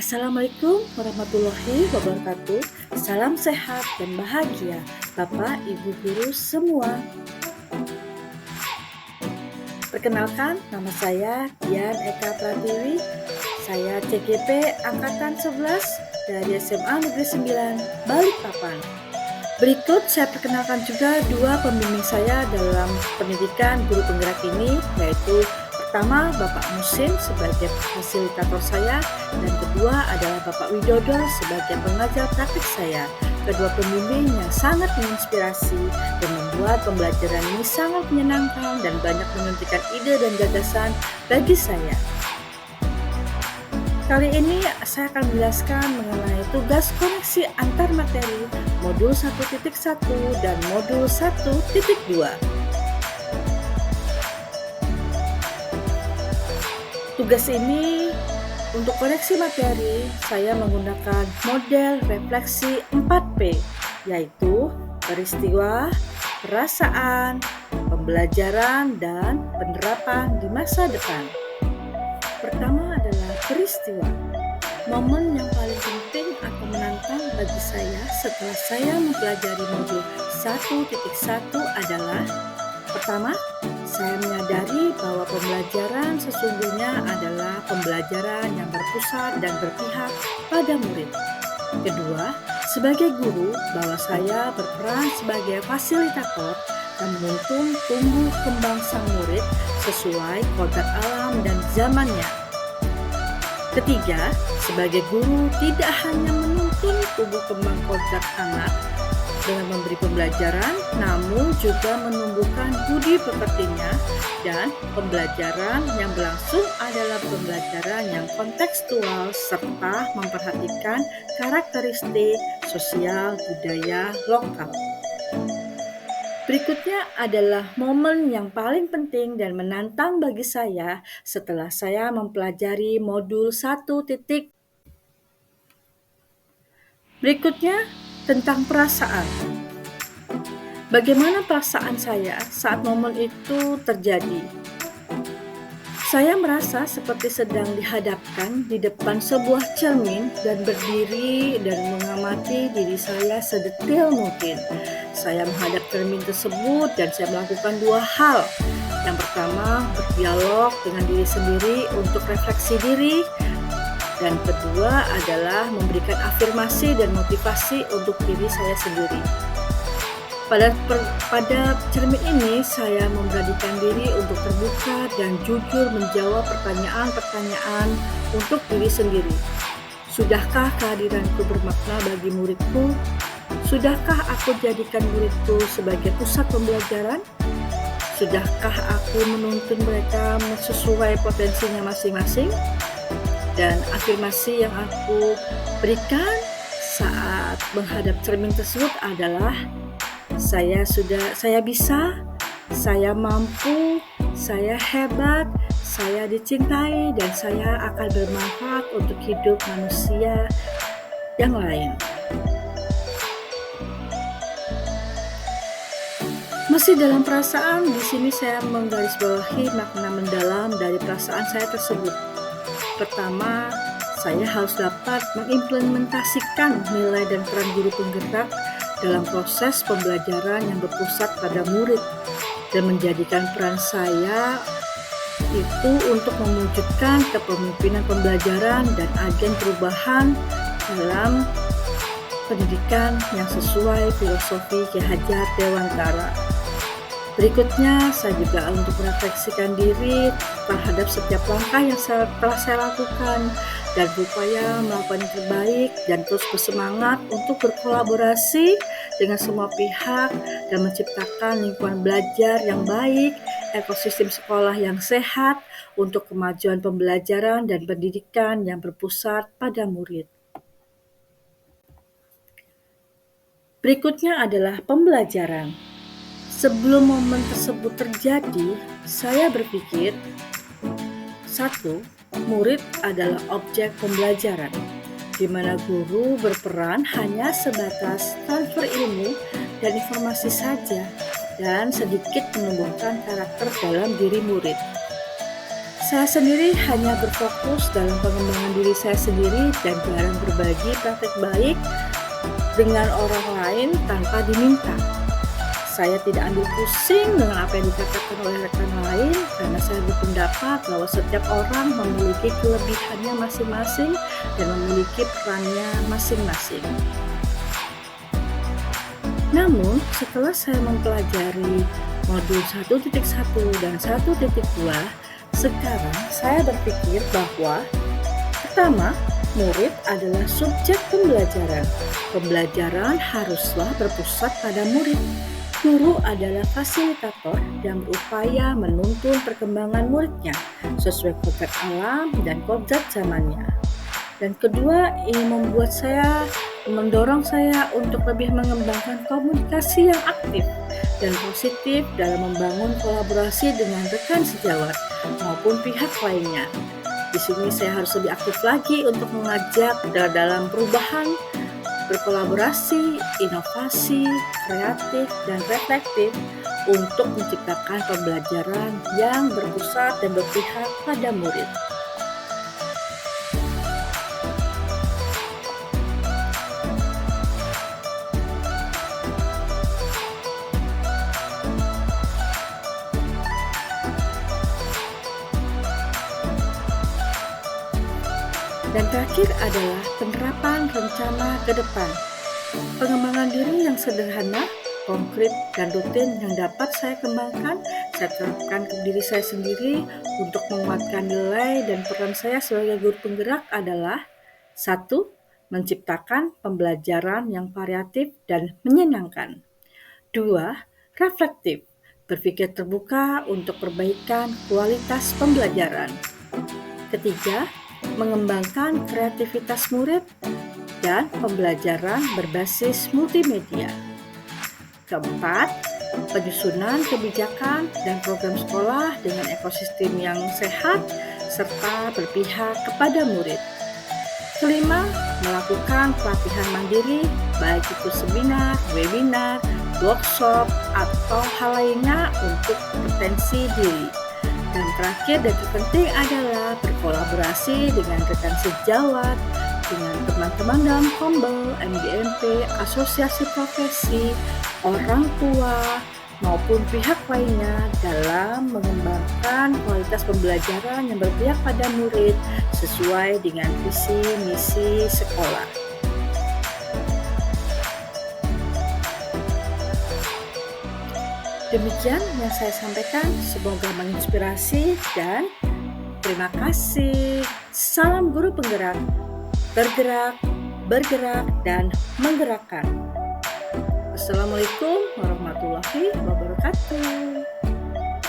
Assalamualaikum warahmatullahi wabarakatuh. Salam sehat dan bahagia, Bapak, Ibu guru semua. Perkenalkan, nama saya Dian Eka Pratiwi. Saya CGP Angkatan 11 dari SMA Negeri 9, Balikpapan. Berikut saya perkenalkan juga dua pembimbing saya dalam pendidikan guru penggerak ini, yaitu pertama Bapak Musin sebagai fasilitator saya, dan kedua adalah Bapak Widodo sebagai pengajar praktik saya. Kedua pembimbing yang sangat menginspirasi dan membuat pembelajaran ini sangat menyenangkan dan banyak menyuntikkan ide dan gagasan bagi saya. Kali ini saya akan menjelaskan mengenai tugas koneksi antar materi modul 1.1 dan modul 1.2. Tugas ini untuk koneksi materi saya menggunakan model refleksi 4P, yaitu peristiwa, perasaan, pembelajaran, dan penerapan di masa depan. Pertama adalah peristiwa. Momen yang paling penting atau menantang bagi saya setelah saya mempelajari modul 1.1 adalah: pertama, saya menyadari bahwa pembelajaran sesungguhnya adalah pembelajaran yang berpusat dan berpihak pada murid. Kedua, sebagai guru, bahwa saya berperan sebagai fasilitator dan menuntun tumbuh kembang sang murid sesuai kodrat alam dan zamannya. Ketiga, sebagai guru tidak hanya menuntun tumbuh kembang kodrat anak dengan memberi pembelajaran, namun juga menumbuhkan budi pekertinya, dan pembelajaran yang berlangsung adalah pembelajaran yang kontekstual serta memperhatikan karakteristik sosial budaya lokal. Berikutnya adalah momen yang paling penting dan menantang bagi saya setelah saya mempelajari modul 1. Berikutnya tentang perasaan. Bagaimana perasaan saya saat momen itu terjadi? Saya merasa seperti sedang dihadapkan di depan sebuah cermin dan berdiri dan mengamati diri saya sedetil mungkin. Saya menghadap cermin tersebut dan saya melakukan dua hal. Yang pertama, berdialog dengan diri sendiri untuk refleksi diri. Dan kedua adalah memberikan afirmasi dan motivasi untuk diri saya sendiri. Pada cermin ini, saya memberanikan diri untuk terbuka dan jujur menjawab pertanyaan-pertanyaan untuk diri sendiri. Sudahkah kehadiranku bermakna bagi muridku? Sudahkah aku jadikan muridku sebagai pusat pembelajaran? Sudahkah aku menuntun mereka sesuai potensinya masing-masing? Dan afirmasi yang aku berikan saat menghadap cermin tersebut adalah: saya bisa, saya mampu, saya hebat, saya dicintai, dan saya akan bermanfaat untuk hidup manusia yang lain. Masih dalam perasaan, di sini saya menggarisbawahi makna mendalam dari perasaan saya tersebut. Pertama, saya harus dapat mengimplementasikan nilai dan peran guru penggerak dalam proses pembelajaran yang berpusat pada murid dan menjadikan peran saya itu untuk mewujudkan kepemimpinan pembelajaran dan agen perubahan dalam pendidikan yang sesuai filosofi Ki Hajar Dewantara. Berikutnya, saya juga untuk merefleksikan diri terhadap setiap langkah yang telah saya lakukan dan berupaya melakukan yang terbaik dan terus bersemangat untuk berkolaborasi dengan semua pihak dan menciptakan lingkungan belajar yang baik, ekosistem sekolah yang sehat untuk kemajuan pembelajaran dan pendidikan yang berpusat pada murid. Berikutnya adalah pembelajaran. Sebelum momen tersebut terjadi, saya berpikir, 1. Murid adalah objek pembelajaran, di mana guru berperan hanya sebatas transfer ilmu dan informasi saja, dan sedikit menumbuhkan karakter dalam diri murid. Saya sendiri hanya berfokus dalam pengembangan diri saya sendiri dan jarang berbagi praktek baik dengan orang lain tanpa diminta. Saya tidak ambil pusing dengan apa yang dikatakan oleh rekan lain karena saya berpendapat bahwa setiap orang memiliki kelebihannya masing-masing dan memiliki perannya masing-masing. Namun, setelah saya mempelajari modul 1.1 dan 1.2, sekarang saya berpikir bahwa pertama, murid adalah subjek pembelajaran. Pembelajaran haruslah berpusat pada murid. Guru adalah fasilitator yang berupaya menuntun perkembangan muridnya sesuai kodrat alam dan kodrat zamannya. Dan kedua, ini mendorong saya untuk lebih mengembangkan komunikasi yang aktif dan positif dalam membangun kolaborasi dengan rekan sejawat maupun pihak lainnya. Di sini saya harus lebih aktif lagi untuk mengajak dalam perubahan, berkolaborasi, inovasi, kreatif, dan reflektif untuk menciptakan pembelajaran yang berpusat dan berpihak pada murid. Dan terakhir adalah penerapan rencana ke depan. Pengembangan diri yang sederhana, konkret, dan rutin yang dapat saya kembangkan, saya terapkan ke diri saya sendiri untuk menguatkan nilai dan peran saya sebagai guru penggerak adalah 1. Menciptakan pembelajaran yang variatif dan menyenangkan. 2. Reflektif, berpikir terbuka untuk perbaikan kualitas pembelajaran. Ketiga, mengembangkan kreativitas murid dan pembelajaran berbasis multimedia. Keempat, penyusunan kebijakan dan program sekolah dengan ekosistem yang sehat serta berpihak kepada murid. Kelima, melakukan pelatihan mandiri baik itu seminar, webinar, workshop, atau hal lainnya untuk kompetensi diri. Dan terakhir dan terpenting adalah berkolaborasi dengan rekan sejawat, dengan teman-teman dalam Kombel, MGMP, asosiasi profesi, orang tua, maupun pihak lainnya dalam mengembangkan kualitas pembelajaran yang berpihak pada murid sesuai dengan visi misi sekolah. Demikian yang saya sampaikan, semoga menginspirasi dan terima kasih. Salam guru penggerak, bergerak, bergerak, dan menggerakkan. Assalamualaikum warahmatullahi wabarakatuh.